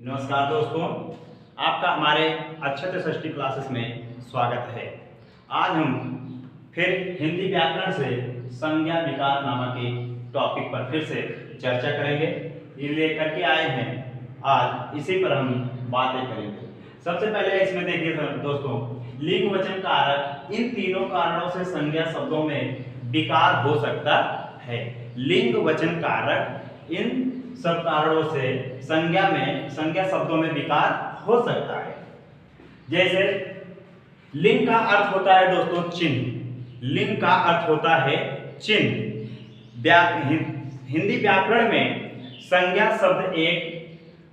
नमस्कार दोस्तों, आपका हमारे अक्षत षष्ठी क्लासेस में स्वागत है। आज हम फिर हिंदी व्याकरण से संज्ञा विकार नामक के टॉपिक पर फिर से चर्चा करेंगे। ये लेकर के आए हैं, आज इसी पर हम बातें करेंगे। सबसे पहले इसमें देखिए दोस्तों, लिंग वचन कारक, इन तीनों कारणों से संज्ञा शब्दों में विकार हो सकता है। लिंग वचन कारक, इन सब कारणों से संज्ञा शब्दों में विकार हो सकता है। जैसे लिंग का अर्थ होता है दोस्तों चिन्ह। लिंग का अर्थ होता है चिन्ह। हिंदी व्याकरण में संज्ञा शब्द एक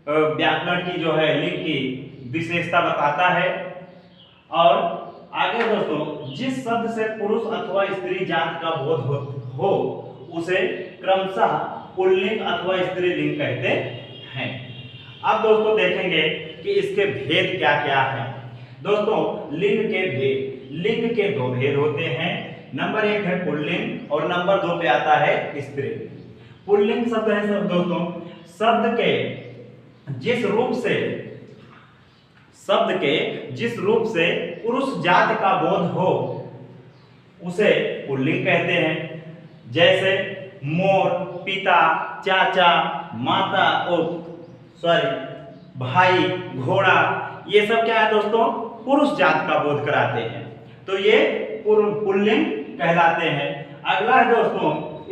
व्याकरण की जो है लिंग की विशेषता बताता है। और आगे दोस्तों, जिस शब्द से पुरुष अथवा स्त्री जात का बोध हो उसे क्रमशः पुल्लिंग अथवा स्त्रीलिंग कहते हैं। अब दोस्तों देखेंगे कि इसके भेद क्या क्या है। दोस्तों लिंग के दो भेद होते हैं। नंबर 1 है पुल्लिंग और नंबर 2 पे आता है स्त्रीलिंग। पुल्लिंग शब्द है सब दोस्तों, शब्द के जिस रूप से पुरुष जात का बोध हो उसे पुल्लिंग कहते हैं। जैसे मोर, पिता, चाचा, माता भाई, घोड़ा, ये सब क्या है दोस्तों, पुरुष जात का बोध कराते हैं, तो ये पुल्लिंग कहलाते हैं। अगला है दोस्तों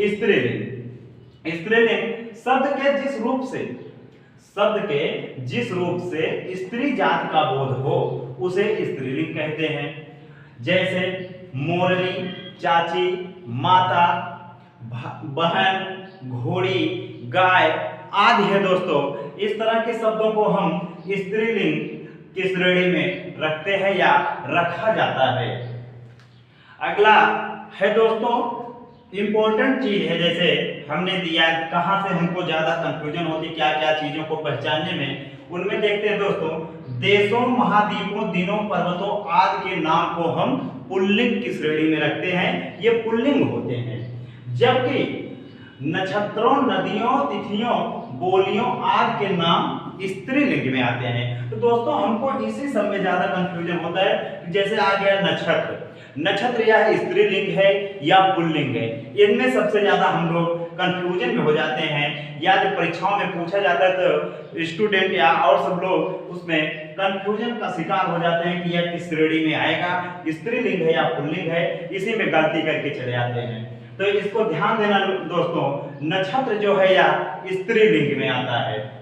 स्त्रीलिंग। स्त्रीलिंग शब्द के जिस रूप से स्त्री जात का बोध हो उसे स्त्रीलिंग कहते हैं। जैसे मोरनी, चाची, माता, बहन, घोड़ी, गाय आदि है दोस्तों। इस तरह के शब्दों को हम स्त्रीलिंग की श्रेणी में रखते हैं या रखा जाता है। अगला है दोस्तों इंपॉर्टेंट चीज है, जैसे हमने दिया कहां से हमको ज्यादा कंफ्यूजन होती क्या क्या चीजों को पहचानने में, उनमें देखते हैं दोस्तों, देशों, महाद्वीपों, दिनों, पर्वतों आदि के नाम को हम पुल्लिंग की श्रेणी में रखते हैं, ये पुल्लिंग होते हैं। जबकि नक्षत्रों, नदियों, तिथियों, बोलियों आदि के नाम स्त्रीलिंग में आते हैं। तो दोस्तों हमको इसी सब में ज्यादा कंफ्यूजन होता है। जैसे आ गया नक्षत्र या स्त्रीलिंग है या पुल्लिंग है, इनमें सबसे ज्यादा हम लोग कंफ्यूजन में हो जाते हैं। या जब परीक्षाओं में पूछा जाता है तो स्टूडेंट या और सब लोग उसमें कंफ्यूजन का शिकार हो जाते हैं कि यह किस श्रेणी में आएगा, स्त्रीलिंग है या पुल्लिंग है, इसी में गलती करके चले जाते हैं। तो इसको ध्यान देना दोस्तों, नक्षत्र जो है या स्त्रीलिंग में आता है।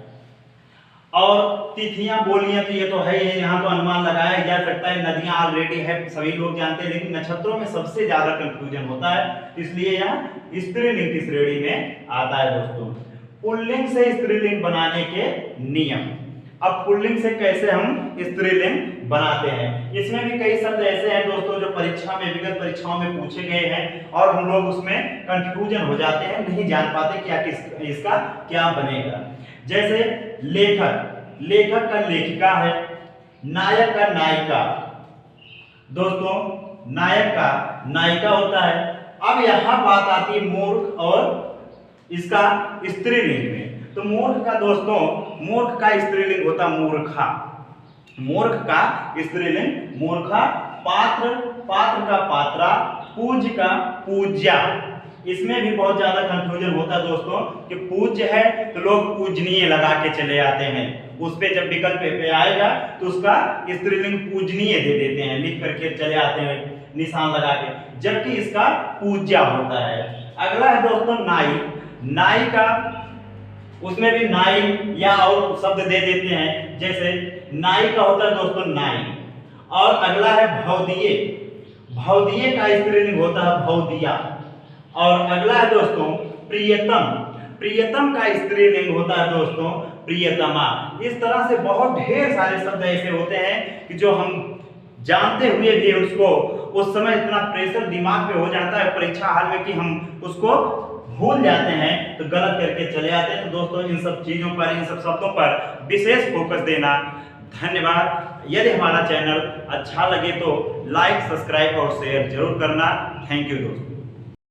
और तिथियां, बोलियां तो ये तो है, यहाँ तो अनुमान लगाया जा सकता है, नदियां ऑलरेडी है, सभी लोग जानते हैं, लेकिन नक्षत्रों में सबसे ज्यादा कंफ्यूजन होता है, इसलिए यह स्त्रीलिंग की श्रेणी में आता है दोस्तों। पुल्लिंग से स्त्रीलिंग बनाने के नियम। अब पुल्लिंग से कैसे हम स्त्रीलिंग बनाते हैं, इसमें भी कई शब्द ऐसे हैं दोस्तों जो विगत परीक्षाओं में पूछे गए हैं और हम लोग उसमें कंफ्यूजन हो जाते हैं, नहीं जान पाते क्या इसका क्या बनेगा। जैसे लेखक का लेखिका है, नायक का नायिका। दोस्तों नायक का नायिका होता है। अब यहां बात आती है मूर्ख और इसका स्त्रीलिंग में। तो मूर्ख का दोस्तों, मूर्ख का स्त्रीलिंग होता मूर्खा। मूर्ख का स्त्रीलिंग मूर्खा। पात्र का पात्रा। पूज्य का पूज्या। इसमें भी बहुत ज्यादा कंफ्यूजन होता है दोस्तों कि पूज्य है तो लोग पूजनीय लगा के चले आते हैं, उस पे जब विकल्प पे आएगा तो उसका स्त्रीलिंग पूजनीय दे देते हैं, लिख करके चले आते हैं निशान लगा के, जबकि इसका पूज्या होता है। अगला है दोस्तों नाई का, उसमें भी नाई या और शब्द दे देते हैं। जैसे नाई का होता है दोस्तों नाई। और अगला है भवदीय का स्त्रीलिंग होता है भवदिया। और अगला है दोस्तों प्रियतम का स्त्रीलिंग होता है दोस्तों प्रियतमा। इस तरह से बहुत ढेर सारे शब्द ऐसे होते हैं कि जो हम जानते हुए भी उसको उस समय इतना प्रेशर दिमाग पे हो जाता है परीक्षा हाल में कि हम उसको भूल जाते हैं, तो गलत करके चले जाते हैं। तो दोस्तों इन सब चीजों पर, इन सब शब्दों पर विशेष फोकस देना। धन्यवाद। यदि हमारा चैनल अच्छा लगे तो लाइक, सब्सक्राइब और शेयर जरूर करना। थैंक यू दोस्तों।